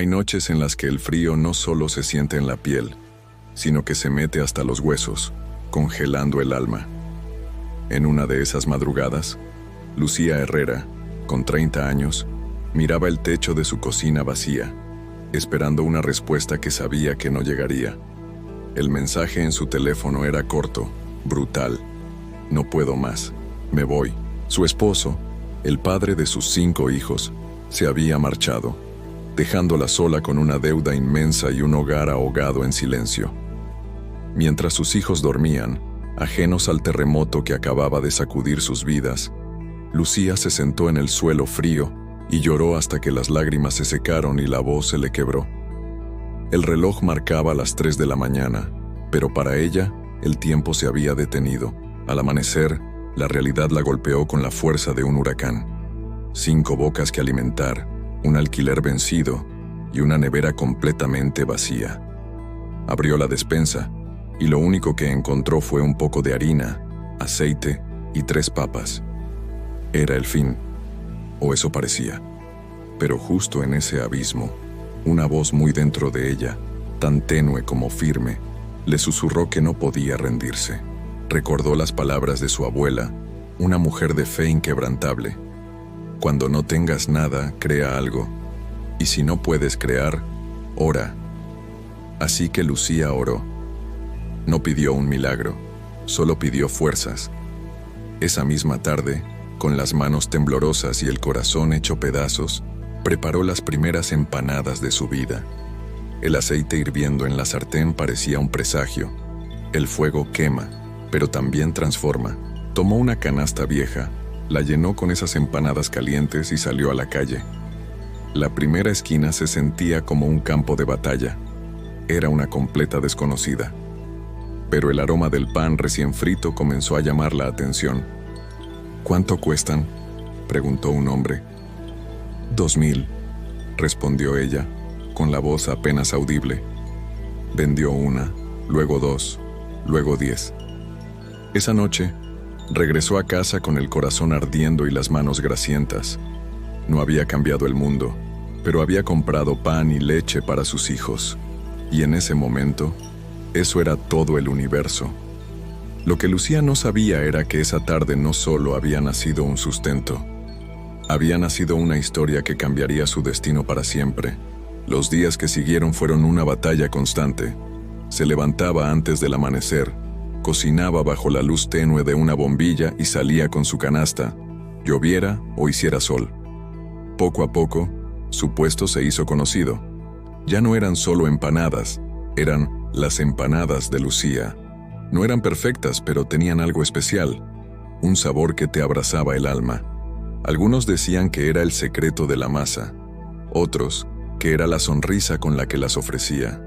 Hay noches en las que el frío no solo se siente en la piel, sino que se mete hasta los huesos, congelando el alma. En una de esas madrugadas, Lucía Herrera, con 30 años, miraba el techo de su cocina vacía, esperando una respuesta que sabía que no llegaría. El mensaje en su teléfono era corto, brutal. No puedo más, me voy. Su esposo, el padre de sus 5 hijos, se había marchado, dejándola sola con una deuda inmensa y un hogar ahogado en silencio. Mientras sus hijos dormían, ajenos al terremoto que acababa de sacudir sus vidas, Lucía se sentó en el suelo frío y lloró hasta que las lágrimas se secaron y la voz se le quebró. El reloj marcaba las 3 de la mañana, pero para ella, el tiempo se había detenido. Al amanecer, la realidad la golpeó con la fuerza de un huracán. 5 bocas que alimentar, un alquiler vencido y una nevera completamente vacía. Abrió la despensa y lo único que encontró fue un poco de harina, aceite y 3 papas. Era el fin, o eso parecía. Pero justo en ese abismo, una voz muy dentro de ella, tan tenue como firme, le susurró que no podía rendirse. Recordó las palabras de su abuela, una mujer de fe inquebrantable. Cuando no tengas nada, crea algo. Y si no puedes crear, ora. Así que Lucía oró. No pidió un milagro, solo pidió fuerzas. Esa misma tarde, con las manos temblorosas y el corazón hecho pedazos, preparó las primeras empanadas de su vida. El aceite hirviendo en la sartén parecía un presagio. El fuego quema, pero también transforma. Tomó una canasta vieja, la llenó con esas empanadas calientes y salió a la calle. La primera esquina se sentía como un campo de batalla. Era una completa desconocida. Pero el aroma del pan recién frito comenzó a llamar la atención. ¿Cuánto cuestan?, preguntó un hombre. 2,000, respondió ella, con la voz apenas audible. Vendió una, luego 2, luego 10. Esa noche, regresó a casa con el corazón ardiendo y las manos grasientas. No había cambiado el mundo, pero había comprado pan y leche para sus hijos. Y en ese momento, eso era todo el universo. Lo que Lucía no sabía era que esa tarde no solo había nacido un sustento, había nacido una historia que cambiaría su destino para siempre. Los días que siguieron fueron una batalla constante. Se levantaba antes del amanecer, cocinaba bajo la luz tenue de una bombilla y salía con su canasta, lloviera o hiciera sol. Poco a poco, su puesto se hizo conocido. Ya no eran solo empanadas, eran las empanadas de Lucía. No eran perfectas, pero tenían algo especial, un sabor que te abrazaba el alma. Algunos decían que era el secreto de la masa, otros que era la sonrisa con la que las ofrecía.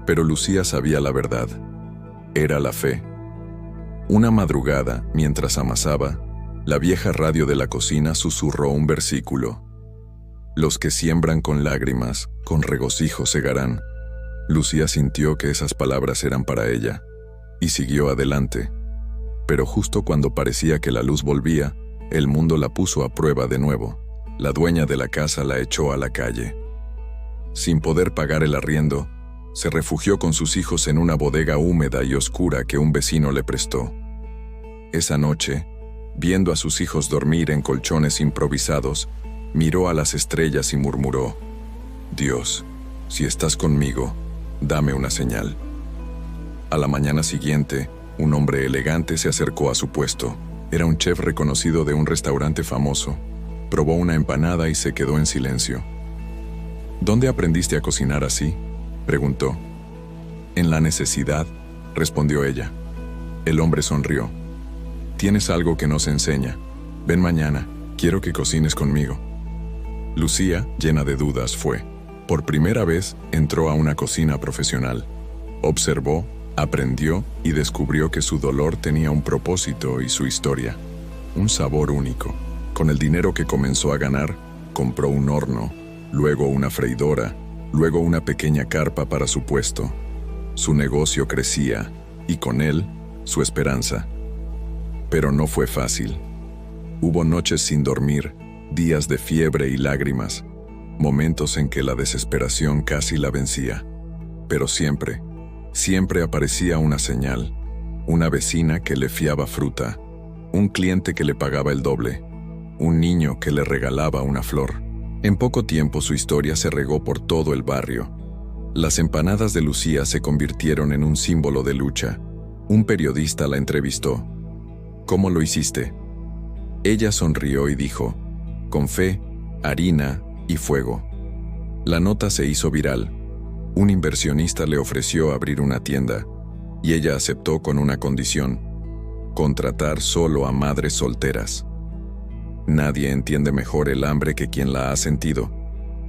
Pero Lucía sabía la verdad. Era la fe. Una madrugada, mientras amasaba, la vieja radio de la cocina susurró un versículo. Los que siembran con lágrimas, con regocijo segarán. Lucía sintió que esas palabras eran para ella, y siguió adelante. Pero justo cuando parecía que la luz volvía, el mundo la puso a prueba de nuevo. La dueña de la casa la echó a la calle. Sin poder pagar el arriendo, se refugió con sus hijos en una bodega húmeda y oscura que un vecino le prestó. Esa noche, viendo a sus hijos dormir en colchones improvisados, miró a las estrellas y murmuró: Dios, si estás conmigo, dame una señal. A la mañana siguiente, un hombre elegante se acercó a su puesto. Era un chef reconocido de un restaurante famoso. Probó una empanada y se quedó en silencio. ¿Dónde aprendiste a cocinar así?, preguntó. En la necesidad, respondió ella. El hombre sonrió. Tienes algo que no se enseña. Ven mañana, quiero que cocines conmigo. Lucía, llena de dudas, fue. Por primera vez, entró a una cocina profesional. Observó, aprendió y descubrió que su dolor tenía un propósito y su historia. Un sabor único. Con el dinero que comenzó a ganar, compró un horno, luego una freidora, luego una pequeña carpa para su puesto. Su negocio crecía, y con él, su esperanza. Pero no fue fácil. Hubo noches sin dormir, días de fiebre y lágrimas. momentos en que la desesperación casi la vencía. Pero siempre, siempre aparecía una señal, una vecina que le fiaba fruta, un cliente que le pagaba el doble, un niño que le regalaba una flor. En poco tiempo su historia se regó por todo el barrio. Las empanadas de Lucía se convirtieron en un símbolo de lucha. Un periodista la entrevistó. ¿Cómo lo hiciste? Ella sonrió y dijo, con fe, harina y fuego. La nota se hizo viral. Un inversionista le ofreció abrir una tienda, y ella aceptó con una condición: contratar solo a madres solteras. Nadie entiende mejor el hambre que quien la ha sentido,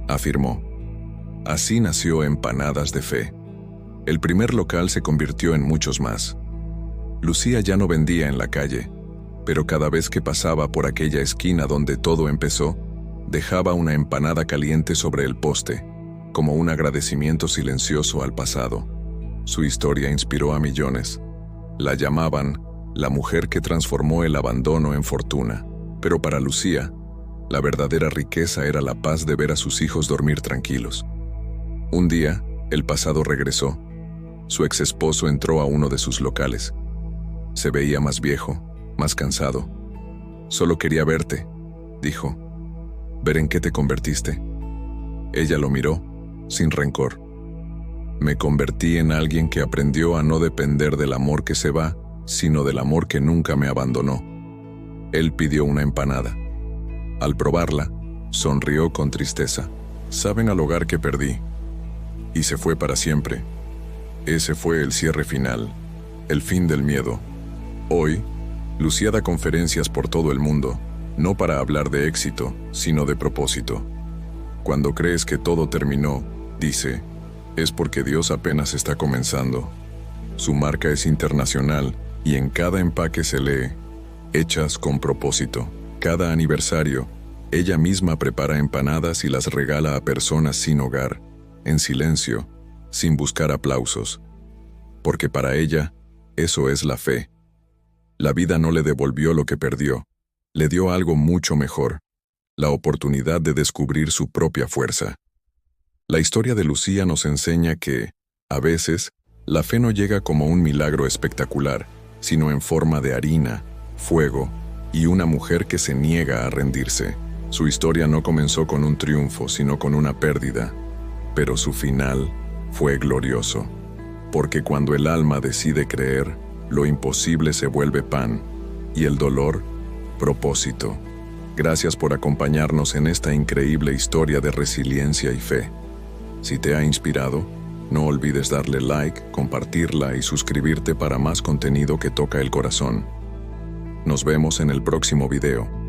afirmó. Así nació Empanadas de Fe. El primer local se convirtió en muchos más. Lucía ya no vendía en la calle, pero cada vez que pasaba por aquella esquina donde todo empezó, dejaba una empanada caliente sobre el poste, como un agradecimiento silencioso al pasado. Su historia inspiró a millones. La llamaban la mujer que transformó el abandono en fortuna. Pero para Lucía, la verdadera riqueza era la paz de ver a sus hijos dormir tranquilos. Un día, el pasado regresó. Su ex esposo entró a uno de sus locales. Se veía más viejo, más cansado. Solo quería verte, dijo. ¿Ver en qué te convertiste? Ella lo miró, sin rencor. Me convertí en alguien que aprendió a no depender del amor que se va, sino del amor que nunca me abandonó. Él pidió una empanada. Al probarla, sonrió con tristeza. Saben al hogar que perdí. Y se fue para siempre. Ese fue el cierre final, el fin del miedo. Hoy, Lucía da conferencias por todo el mundo, no para hablar de éxito, sino de propósito. Cuando crees que todo terminó, dice, es porque Dios apenas está comenzando. Su marca es internacional y en cada empaque se lee, hechas con propósito. Cada aniversario, ella misma prepara empanadas y las regala a personas sin hogar, en silencio, sin buscar aplausos. Porque para ella, eso es la fe. La vida no le devolvió lo que perdió, le dio algo mucho mejor, la oportunidad de descubrir su propia fuerza. La historia de Lucía nos enseña que, a veces, la fe no llega como un milagro espectacular, sino en forma de harina, fuego y una mujer que se niega a rendirse. Su historia no comenzó con un triunfo, sino con una pérdida, pero su final fue glorioso, porque cuando el alma decide creer, lo imposible se vuelve pan, y el dolor, propósito. Gracias por acompañarnos en esta increíble historia de resiliencia y fe. Si te ha inspirado, no olvides darle like, compartirla y suscribirte para más contenido que toca el corazón. Nos vemos en el próximo video.